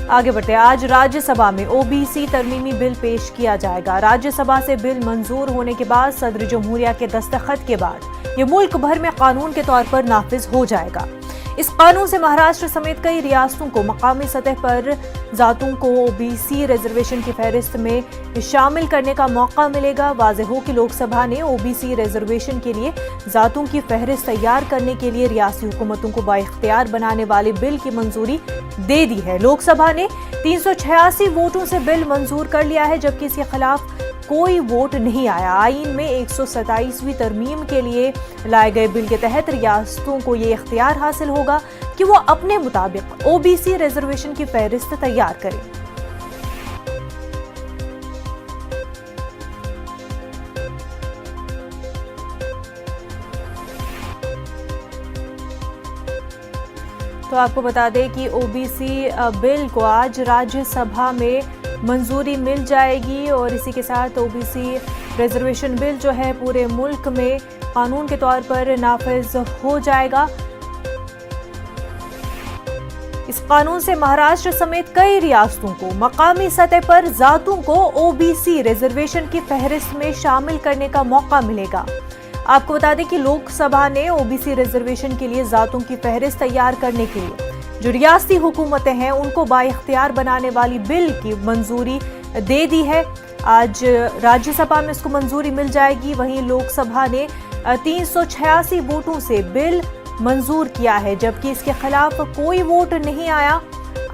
आगे बढ़ते हैं। आज राज्यसभा में ओबीसी तरमीमी बिल पेश किया जाएगा। राज्यसभा से बिल मंजूर होने के बाद सदर जमहूरिया के दस्तखत के बाद ये मुल्क भर में कानून के तौर पर नाफिज हो जाएगा। इस कानून से महाराष्ट्र समेत कई रियासतों को मकामी सतह पर जातों को ओबीसी रिजर्वेशन की फहरिस्त में शामिल करने का मौका मिलेगा। वाज़ेह हो कि लोकसभा ने ओबीसी रिजर्वेशन के लिए जातों की फहरिस्त तैयार करने के लिए रियासती हुकूमतों को बाइख्तियार बनाने वाले बिल की मंजूरी दे दी है। लोकसभा ने 386 वोटों से बिल मंजूर कर लिया है, जबकि इसके खिलाफ कोई वोट नहीं आया। आईन में 127वीं तरमीम के लिए लाए गए बिल के तहत रियासतों को ये इख्तियार हासिल होगा कि वो अपने मुताबिक ओबीसी रिजर्वेशन की फहरिस्त तैयार करें। तो आपको बता दें कि ओबीसी बिल को आज राज्यसभा में मंजूरी मिल जाएगी और इसी के साथ ओबीसी रिजर्वेशन बिल जो है पूरे मुल्क में कानून के तौर पर नाफिज हो जाएगा। इस कानून से महाराष्ट्र समेत कई रियासतों को मकामी सतह पर जातों को ओबीसी रिजर्वेशन की फहरिस्त में शामिल करने का मौका मिलेगा। आपको बता दें कि लोकसभा ने ओबीसी रिजर्वेशन के लिए जातों की फहरिस्त तैयार करने के लिए जो रियासती हुकूमतें हैं उनको बाइख्तियार बनाने वाली बिल की मंजूरी दे दी है। आज राज्यसभा में इसको मंजूरी मिल जाएगी। वहीं लोकसभा ने 386 वोटों से बिल मंजूर किया है, जबकि इसके खिलाफ कोई वोट नहीं आया।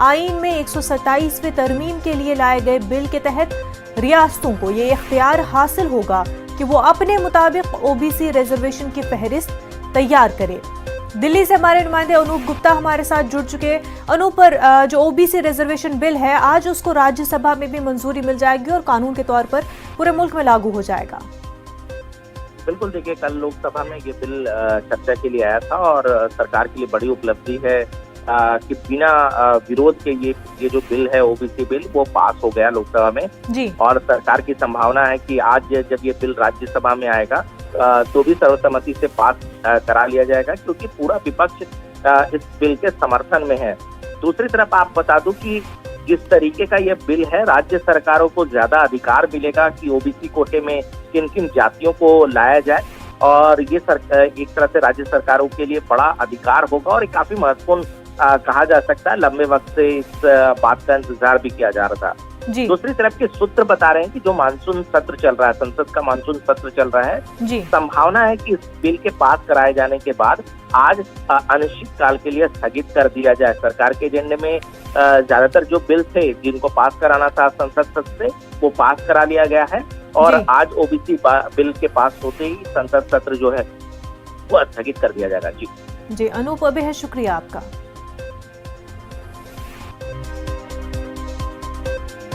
आईन में 127वें तरमीम के लिए लाए गए बिल के तहत रियासतों को ये इख्तियार हासिल होगा कि वो अपने मुताबिक ओबीसी रिजर्वेशन की फहरिस्त तैयार करें। दिल्ली से हमारे नुमाइंदे अनूप गुप्ता हमारे साथ जुड़ चुके हैं। अनूप, पर जो ओबीसी रिजर्वेशन बिल है आज उसको राज्यसभा में भी मंजूरी मिल जाएगी और कानून के तौर पर पूरे मुल्क में लागू हो जाएगा। बिल्कुल, देखिए कल लोकसभा में ये बिल चर्चा के लिए आया था और सरकार के लिए बड़ी उपलब्धि है कि बिना विरोध के ये जो बिल है ओबीसी बिल वो पास हो गया लोकसभा में जी। और सरकार की संभावना है कि आज जब ये बिल राज्यसभा में आएगा तो भी सर्वसम्मति से पास करा लिया जाएगा, क्योंकि पूरा विपक्ष इस बिल के समर्थन में है। दूसरी तरफ आप बता दूं कि जिस तरीके का ये बिल है, राज्य सरकारों को ज्यादा अधिकार मिलेगा कि ओबीसी कोटे में किन किन जातियों को लाया जाए और ये एक तरह से राज्य सरकारों के लिए बड़ा अधिकार होगा और ये काफी महत्वपूर्ण कहा जा सकता है। लंबे वक्त से इस बात का इंतजार भी किया जा रहा था। दूसरी तरफ के सूत्र बता रहे हैं कि जो मानसून सत्र चल रहा है, संसद का मानसून सत्र चल रहा है, संभावना है कि इस बिल के पास कराए जाने के बाद आज अनिश्चित काल के लिए स्थगित कर दिया जाए। सरकार के एजेंडे में ज्यादातर जो बिल थे जिनको पास कराना था संसद सत्र से वो पास करा लिया गया है और आज ओबीसी बिल के पास होते ही संसद सत्र जो है वो स्थगित कर दिया जाएगा। जी अनूप, अभी है, शुक्रिया आपका।